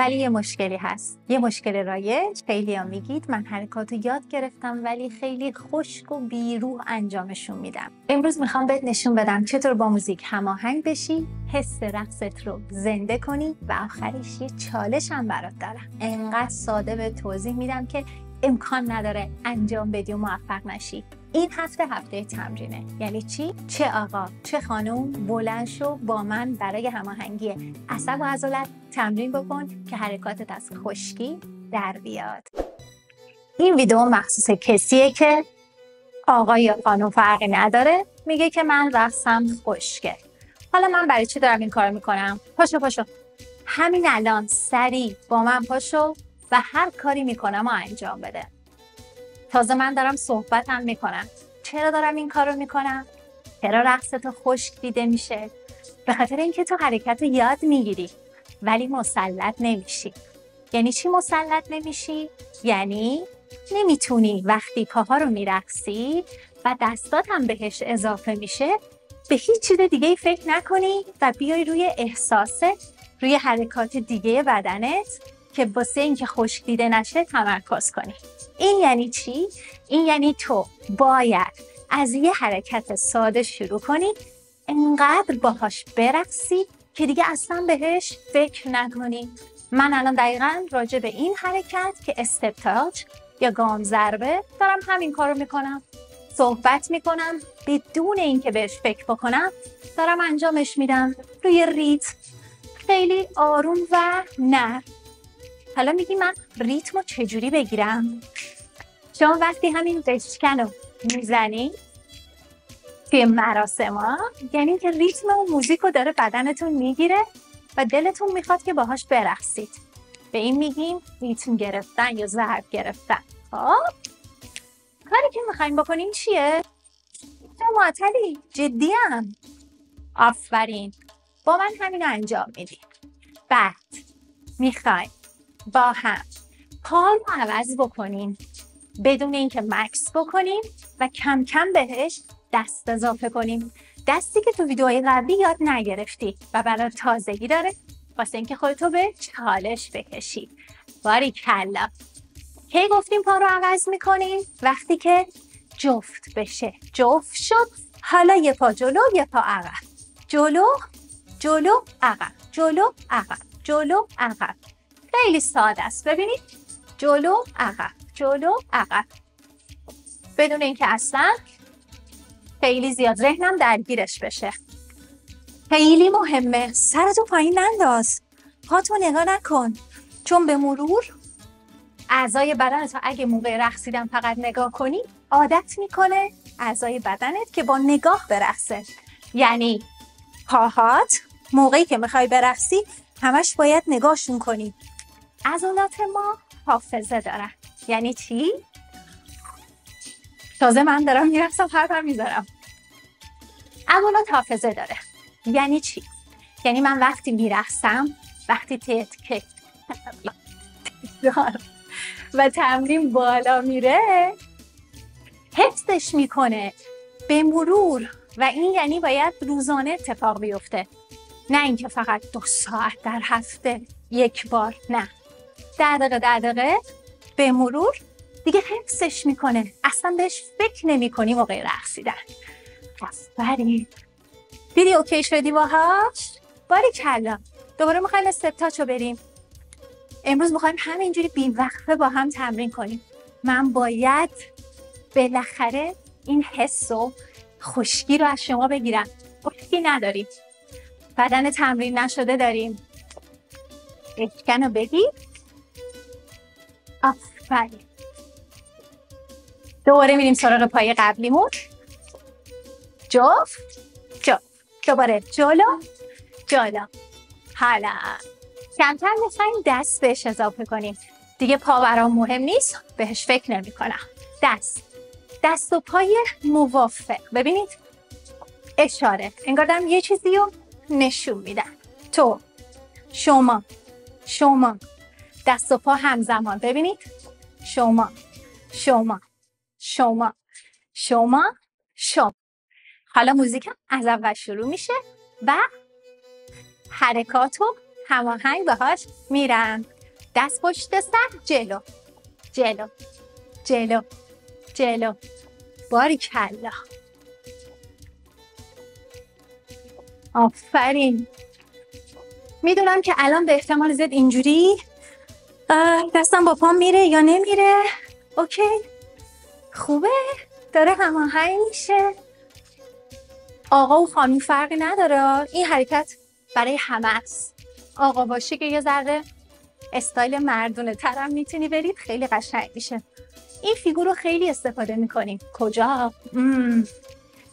ولی یه مشکلی هست، یه مشکل رایج. خیلی‌ها میگید من حرکاتو یاد گرفتم ولی خیلی خشک و بیروح انجامشون میدم. امروز میخوام بهت نشون بدم چطور با موزیک هماهنگ بشی، حس رقصت رو زنده کنی و آخرش یه چالش هم برات دارم. انقدر ساده به توضیح میدم که امکان نداره انجام بدی و موفق نشی. این هفته تمرینه. یعنی چی؟ چه آقا چه خانوم بلند شو با من برای هماهنگی عصب و عضلات تمرین بکن که حرکاتت از خشکی در بیاد. این ویدیو مخصوص کسیه که آقا یا خانوم فرقی نداره، میگه که من رقصم خشکه. حالا من برای چی دارم این کار میکنم؟ پاشو همین الان سریع با من پاشو و هر کاری میکنم و انجام بده. تازه من دارم صحبتم میکنم. چرا دارم این کارو میکنم؟ چرا رقصت خشک دیده میشه؟ به خاطر اینکه تو حرکت رو یاد میگیری ولی مسلط نمیشی. یعنی چی مسلط نمیشی؟ یعنی نمیتونی وقتی پاها رو میرقصی و دستات هم بهش اضافه میشه به هیچ چیز دیگه فکر نکنی و بیای روی احساست، روی حرکات دیگه بدنت که واسه اینکه خشک دیده نشه تمرکز کنی. این یعنی چی؟ این یعنی تو باید از یه حرکت ساده شروع کنی، انقدر باهاش برقصی که دیگه اصلا بهش فکر نکنی. من الان دقیقاً راجع به این حرکت که استپ تاچ یا گام ضربه دارم همین کارو میکنم. صحبت میکنم بدون اینکه بهش فکر بکنم، دارم انجامش میدم روی ریتم خیلی آروم و نرم. حالا میگی من ریتمو چجوری بگیرم؟ شما وقتی همین بشکن رو میزنی توی مراسم ها، یعنی که ریتم و موزیک رو داره بدنتون میگیره و دلتون میخواد که باهاش برقصید. به این میگیم ریتم گرفتن یا ضرب گرفتن. خب کاری که میخوایم بکنیم چیه؟ معطلی جدیم. آفرین، با من همین انجام میدیم. بعد میخوایم با هم پا رو عوض بکنیم بدون اینکه مکس بکنیم و کم کم بهش دست اضافه کنیم. دستی که تو ویدیوهای قبلی یاد نگرفتی و برای تازگی داره واسه اینکه خودتو به چالش بکشی. باریکلا. کی گفتیم پا رو عوض میکنیم؟ وقتی که جفت بشه. جفت شد. حالا یه پا جلو یه پا عقب. جلو عقب. جلو عقب. خیلی ساده است. ببینید جلو عقب بدون اینکه اصلا خیلی زیاد ذهنم درگیرش بشه. خیلی مهمه سرتو پایین ننداز، پاتو نگاه نکن، چون به مرور اعضای بدنت اگه موقع رقصیدن فقط نگاه کنی عادت میکنه اعضای بدنت که با نگاه برقصه. یعنی پاهات موقعی که میخوای برقصی همش باید نگاهشون کنی. عضلات ما حافظه دارن. یعنی چی؟ تازه من دارم میرقصم حرفم میذارم. عضلات حافظه داره. یعنی چی؟ یعنی من وقتی میرقصم، وقتی تک و تمرین بالا میره حفظش میکنه به مرور و این یعنی باید روزانه اتفاق بیفته، نه اینکه فقط 2 ساعت در هفته یک بار. نه، 10 دقیقه به مرور دیگه حفظش میکنه، اصلا بهش فکر نمی کنی موقع رقصیدن. آفرین. دیدی اوکی شدی باهاش؟ باریکلا. دوباره میخوایم استپ تاچ رو بریم. امروز میخوایم همینجوری بی‌وقفه با هم تمرین کنیم. من باید بالاخره این حس و خشکی رو از شما بگیرم. خشکی نداریم، بدن تمرین نشده داریم. بشکن رو بگیر. آفرین. دوباره میریم سراغ پای قبلیمون. جفت. دوباره جلو. حالا کمتر میخوایم دست بهش اضافه کنیم. دیگه پا برام مهم نیست، بهش فکر نمی کنم. دست و پای موافق. ببینید اشاره، انگار دارم یه چیزی رو نشون میدم. تو، شما، دست و پا همزمان. ببینید شما. حالا موزیکم از اول شروع میشه و حرکاتو هماهنگ باهاش میرم. دست پشت سر، جلو جلو جلو جلو. باریکلا. آفرین. میدونم که الان به احتمال زیاد اینجوری دستم با پام میره یا نمیره. اوکی، خوبه، داره هماهنگ میشه. آقا و خانم فرقی نداره، این حرکت برای همه است. آقا باشی که یه ذره استایل مردونه ترم میتونی برید، خیلی قشنگ میشه. این فیگور رو خیلی استفاده میکنیم. کجا؟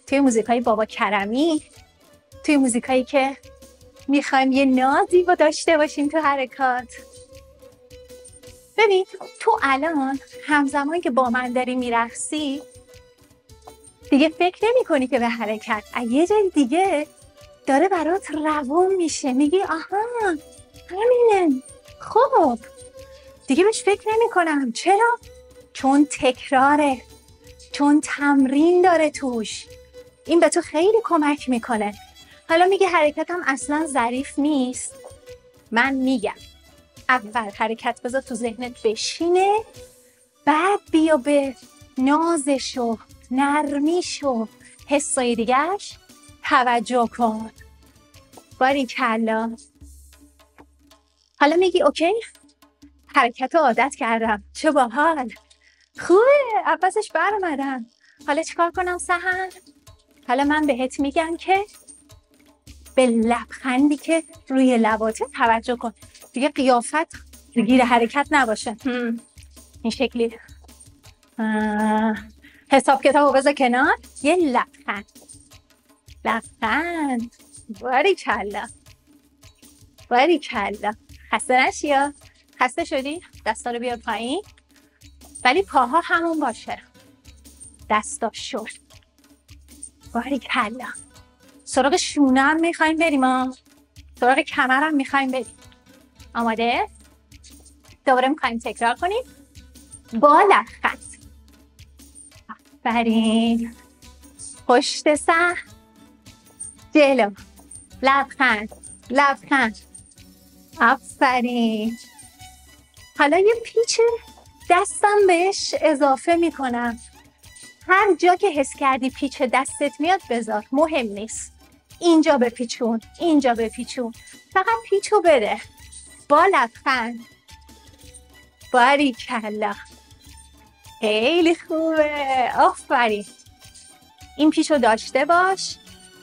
توی موزیکای بابا کرمی، توی موزیکایی که میخوایم یه نازی با داشته باشیم تو حرکات. ببین تو الان همزمان که با من داری میرقصی دیگه فکر نمی کنی که به حرکت، یه جای دیگه داره برات روون میشه، میگی آها همینه. خب دیگه بهش فکر نمی کنم. چرا؟ چون تکراره، چون تمرین داره توش. این به تو خیلی کمک میکنه. حالا میگه حرکتم اصلا ظریف نیست. من میگم اول حرکت بذار تو ذهنت بشینه، بعد بیا به نازش و نرمیش و حسای دیگهش توجه کن. باریکلا. حالا میگی اوکی حرکت رو عادت کردم، چه باحال، خوبه، عوضش بر اومدم. حالا چیکار کنم سحر؟ حالا من بهت میگم که به لبخندی که روی لباته توجه کن. دیگه قیافت گیر حرکت نباشه. این شکلی حساب کتابو بذار کنار، یه لبخند. لبخند. باریکلا باریکلا. خسته نشی یا خسته شدی؟ دستا رو بیار پایین، ولی پاها همون باشه. دستا شل. باریکلا. سراغ شونه هم میخوایم بریم ها، سراغ کمر هم میخوایم بریم. آماده؟ دوباره میخوایم تکرار کنیم با لبخند. آفرین. پشت سر، جلو، لبخند لبخند. آفرین. حالا یه پیچ دستم بهش اضافه میکنم. هر جا که حس کردی پیچ دستت میاد بذار، مهم نیست. اینجا بپیچون، اینجا بپیچون، فقط پیچو بده با لبخند. باریکلا. خیلی خوبه. آفرین. این پیچو داشته باش.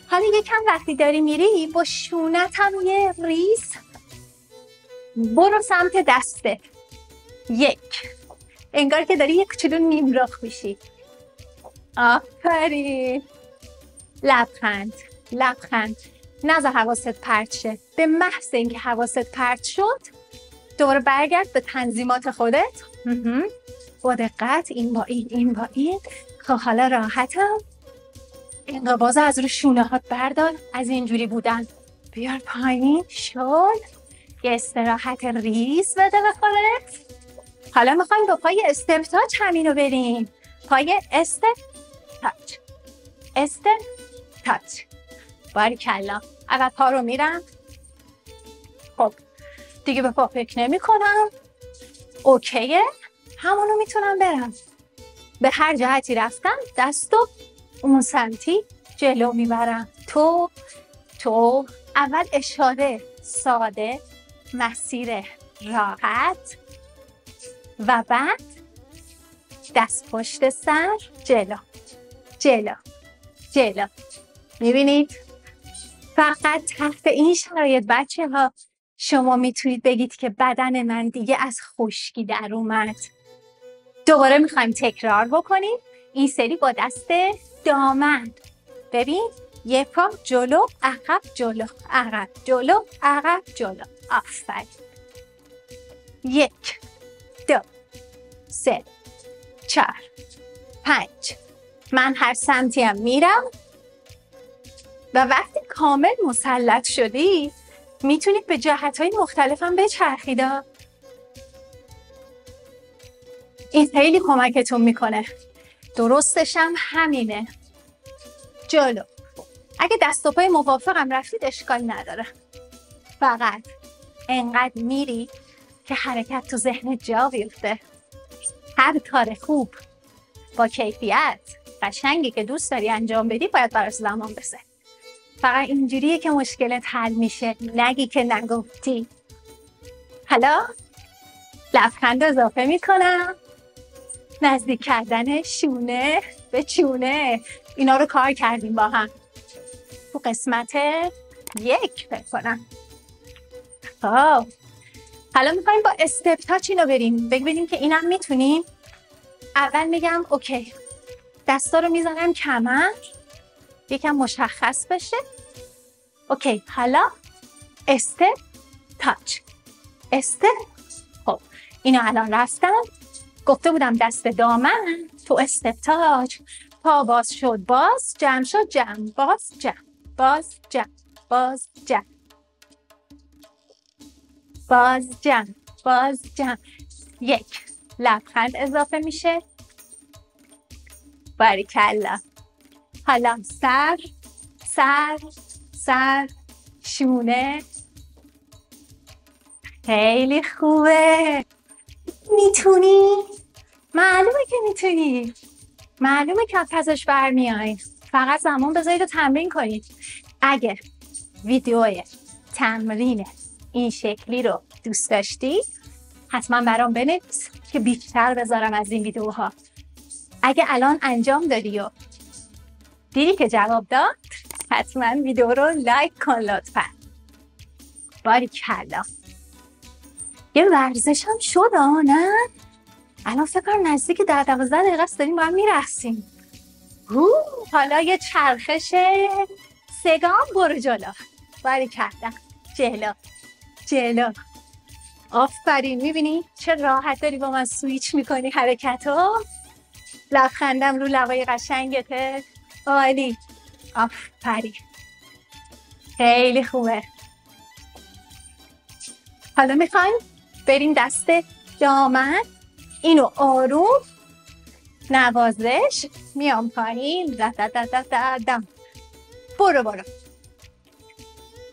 حالا یکم وقتی داری میری با شونت هم یه ریز برو سمت دسته. یک. انگار که داری یک کوچولو نیمرخ میشی. آفرین. لبخند لبخند. نذار حواست پرت شه. به محض اینکه حواست پرت شد دوباره برگرد به تنظیمات خودت. با دقت، این با این، این با این. خب حالا راحتم. انقباض از رو شونه هات بردار، از اینجوری بودن بیار پایین. شل. یه استراحت ریز بده به خودت. حالا میخوایم با پای استپ تاچ همینو بریم. پای استپ تاچ، استپ تاچ. باریکلا. اول پا رو میرم. خب دیگه به پا فکر نمی کنم. اوکیه، همونو میتونم برم. به هر جهتی رفتم دستو اون سمتی جلو میبرم. تو اول اشاره ساده، مسیر راحت، و بعد دست پشت سر، جلو جلو جلو. میبینید؟ فقط تحت این شرایط بچه ها شما میتونید بگید که بدن من دیگه از خشکی در اومد. دوباره میخوایم تکرار بکنیم. این سری با دست دامن. ببین، یه پا جلو، عقب، جلو، عقب، جلو، عقب، جلو. آفرین. 1 2 3 4 5. من هر سمتیم میرم و وقتی کامل مسلط شدی میتونید به جهت‌های مختلفم بچرخید. این خیلی کمکتون میکنه. درستش هم همینه. جلو. اگه دست و پای موافقم رفتید اشکال نداره. فقط انقدر میری که حرکت تو ذهن جا بیفته. هر کار خوب با کیفیت قشنگی که دوست داری انجام بدی باید براش زمان بذاری. فقط اینجوریه که مشکلت حل میشه، نگی که نگفتی. حالا لبخند اضافه میکنم، نزدیک کردن شونه به چونه. اینا رو کار کردیم با هم تو قسمت 1 فکر کنم. خب حالا میخوایم با استپ تاچ اینو بریم ببینیم که اینم میتونیم. اول میگم اوکی، دستا رو میذارم کمر، یکم مشخص بشه. اوکی حالا استپ تاچ، استپ. خب اینو الان رفتم، گفته بودم دست دامن تو استپ تاچ، پا باز شد باز، جمع شد جمع، باز جمع، باز جمع، باز جمع، باز جمع، باز جمع. 1 لبخند اضافه میشه. باریکلا. حالا سر سر سر شونه. خیلی خوبه. میتونی؟ معلومه که میتونی، معلومه که پسش برمیاین. فقط زمان بذارید و تمرین کنید. اگه ویدیو تمرین این شکلی رو دوست داشتی حتما برام بنویس که بیشتر بذارم از این ویدیوها. اگه الان انجام دادی و دیدی که جواب داد حتما ویدیو رو لایک کن لطفا. باریکلا. یه ورزش هم شد نه؟ الان فکر کنم نزدیک 10-12 دقیقه است داریم با هم میرقصیم. حالا یه چرخش 3 گام برو جلو. باریکلا. جلو جلو. آفرین. میبینی چه راحت داری با من سویچ میکنی حرکتو. لبخندم رو لبای قشنگته. عالی. آفرین. خیلی خوبه. حالا میخوایم بریم دست دامن. اینو آروم نوازش میام پایین. دم. برو.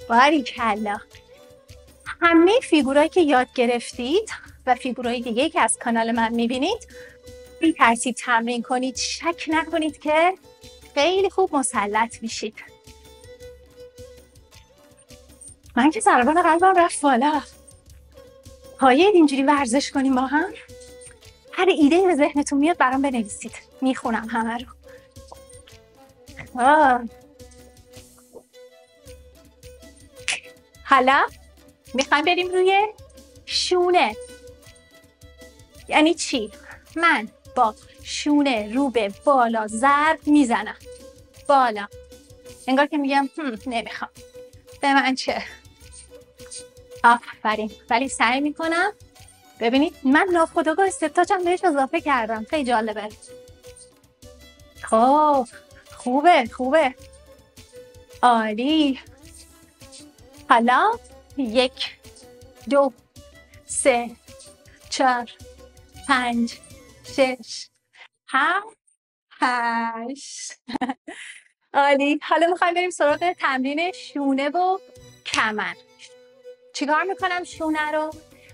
باریکلا. همه فیگورایی که یاد گرفتید و فیگورای دیگه که از کانال من میبینید این ترتیب تمرین کنید. شک نکنید که خیلی خوب مسلط میشید. من که ضربان قلبم رفت بالا. پایید اینجوری ورزش کنیم با هم. هر ایده به ذهنتون میاد برام بنویسید، میخونم همه رو. حالا میخوایم بریم روی شونه. یعنی چی؟ من با شونه رو به بالا ضرب میزنم. بالا. انگار که میگم نمیخوام. به من چه؟ آفرین. ولی سعی میکنم. ببینید من ناخودآگاه استپ تاچم بهش اضافه کردم. خیلی جالبه. خب خوبه. عالی. حالا 1 2 3 4 5 6 7 8. عالی. حالا میخوایم بریم سراغ تمرین شونه و کمر. چیکار میکنم شونه رو؟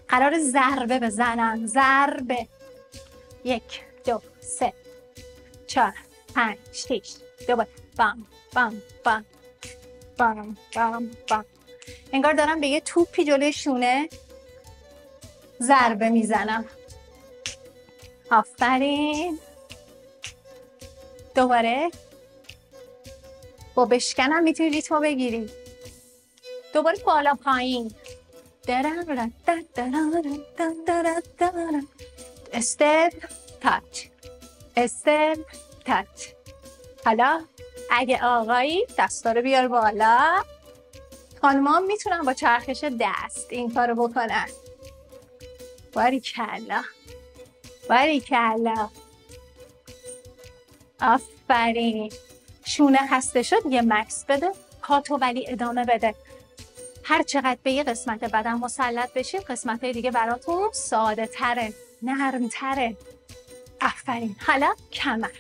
قرار ضربه بزنم. ضربه. 1 2 3 4 5 6. دوباره بام بام بام بام بام بام. انگار دارم به یه توپی جلوی شونه ضربه میزنم. آفرین. دوباره با بشکنم میتونی ریتمو بگیری. دوباره بالا پایین. استپ تاچ، استپ تاچ. حالا اگه آقایی دستا رو بیار بالا. خانم‌ها میتونن با چرخش دست این کارو بکنن. باریکلا. آفرین. شونه خسته شد یه مکس بده. پاتو ولی ادامه بده. هر چقدر به یه قسمت بدن مسلط بشید قسمت دیگه براتون ساده تره، نرم تره. آفرین. حالا کمر.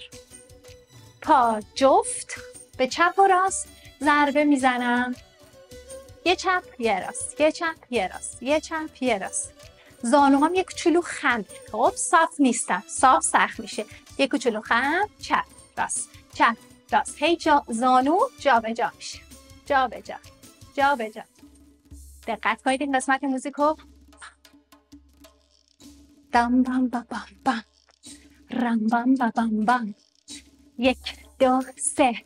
پا جفت به چپ و راست ضربه میزنم. یه چپ یه راست، یه چپ یه راست، یه چپ یه راست. زانوهام یک کوچولو خم، خب صاف نیستم، صاف سخت میشه. یک کوچولو خم، چپ راست، چپ راست. هی زانو جا به جا میشه، جا به جا، جا به جا. دقت کنید این قسمت موزیکو. دام بام با بام بام، رام بام با بام بام. 1 2 3،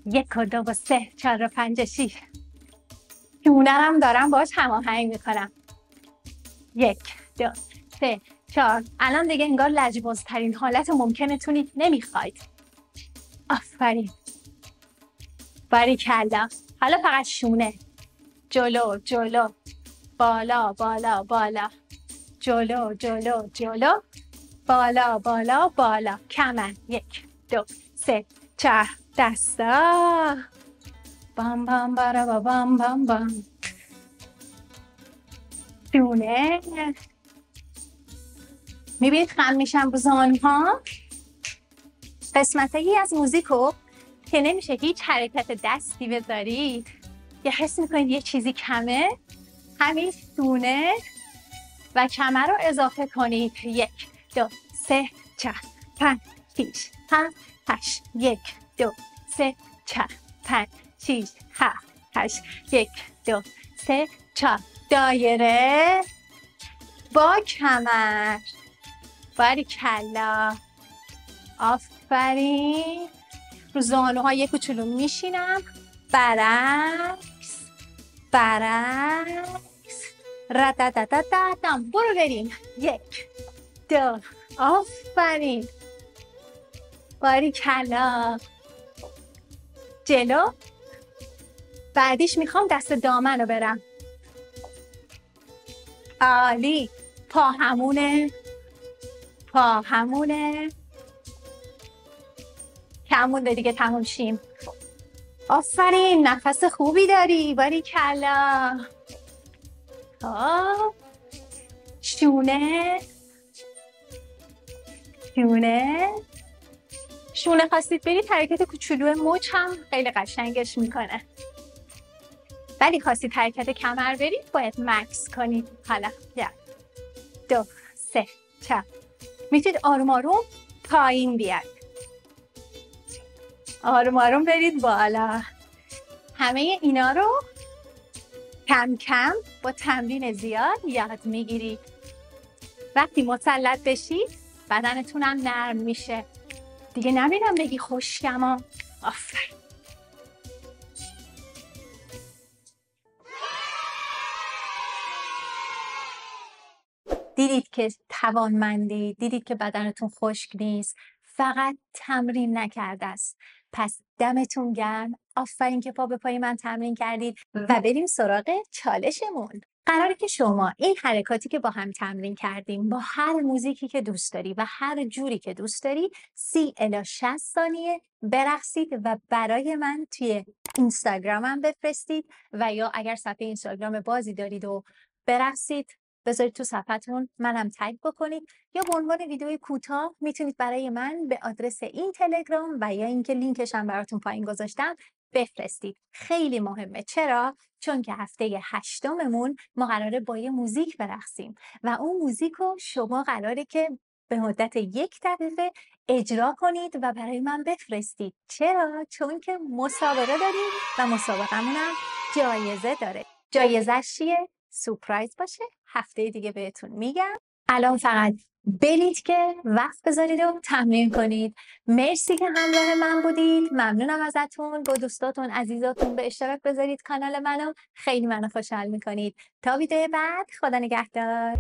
1 و 2 و 3 4 و 5 و 6. شونه‌ام دارم باهاش هماهنگ میکنم. 1 2 3 4. الان دیگه انگار لجبازترین حالت ممکنتونید نمیخواید. آفرین، باریکلا. حالا فقط شونه، جلو جلو، بالا بالا بالا، جلو جلو جلو، بالا بالا بالا. کمر 1 2 3 4. دستا بام بام برا بام بام بام. شونه. میبینید خم میشم رو زانوها. قسمتایی از موزیکو که نمیشه هیچ حرکت دستی بذارید، یه حس میکنید یه چیزی کمه، همین شونه و کمر رو اضافه کنید. 1 2 3 4 5 6 7 8. 1 2 3 4 5 6 7 8. 1 2 3 4. دایره با کمر. باریکلا. آفرین. رو زانوها یک کوچولو میشینم، برعکس برعکس، ردددددم. برو بریم. 1 2. آفرین، باریکلا. جلو. بعدیش میخوام دست دامن رو برم. عالی. پا همونه، پا همونه. کمونده دیگه، تموم شیم. آفرین، نفس خوبی داری، باریکلا. شونه شونه شونه. خواستید برید حرکت کوچولو مچ هم خیلی قشنگش میکنه، ولی خواستید حرکت کمر برید باید مکس کنید. حالا 1 2 3 4. میتونید آروم آروم پایین بیاید، آروم آروم برید بالا. همه اینا رو کم کم با تمرین زیاد یاد میگیرید. وقتی مسلط بشید بدنتونم نرم میشه دیگه. نمیدونم بگی خوشگما. آفرین. دیدید که توانمندی، دیدید که بدنتون خشک نیست، فقط تمرین نکرده است. پس دمتون گرم. آفرین که پا به پای من تمرین کردید. و بریم سراغ چالشمون. قراره که شما این حرکاتی که با هم تمرین کردیم با هر موزیکی که دوست داری و هر جوری که دوست داری 30 الی 60 ثانیه برقصید و برای من توی اینستاگرامم بفرستید، و یا اگر صفحه اینستاگرام بازی دارید و برقصید بذارید تو صفحتون، منم تگ بکنید، یا به عنوان ویدیوی کوتاه میتونید برای من به آدرس این تلگرام و یا اینکه لینکش هم براتون پایین گذاشتم بفرستید. خیلی مهمه. چرا؟ چون که هفته 8مون ما قراره با یه موزیک برقصیم و اون موزیک رو شما قراره که به مدت 1 دقیقه اجرا کنید و برای من بفرستید. چرا؟ چون که مسابقه داریم و مسابقمون هم جایزه داره. جایزه‌اش چیه؟ سورپرایز باشه، هفته دیگه بهتون میگم. الان فقط برید که وقت بذارید و تمرین کنید. مرسی که همراه من بودید. ممنونم ازتون. با دوستاتون عزیزاتون به اشتراک بذارید کانال منو. خیلی منو خوشحال میکنید. تا ویدیو بعد، خدا نگهدار.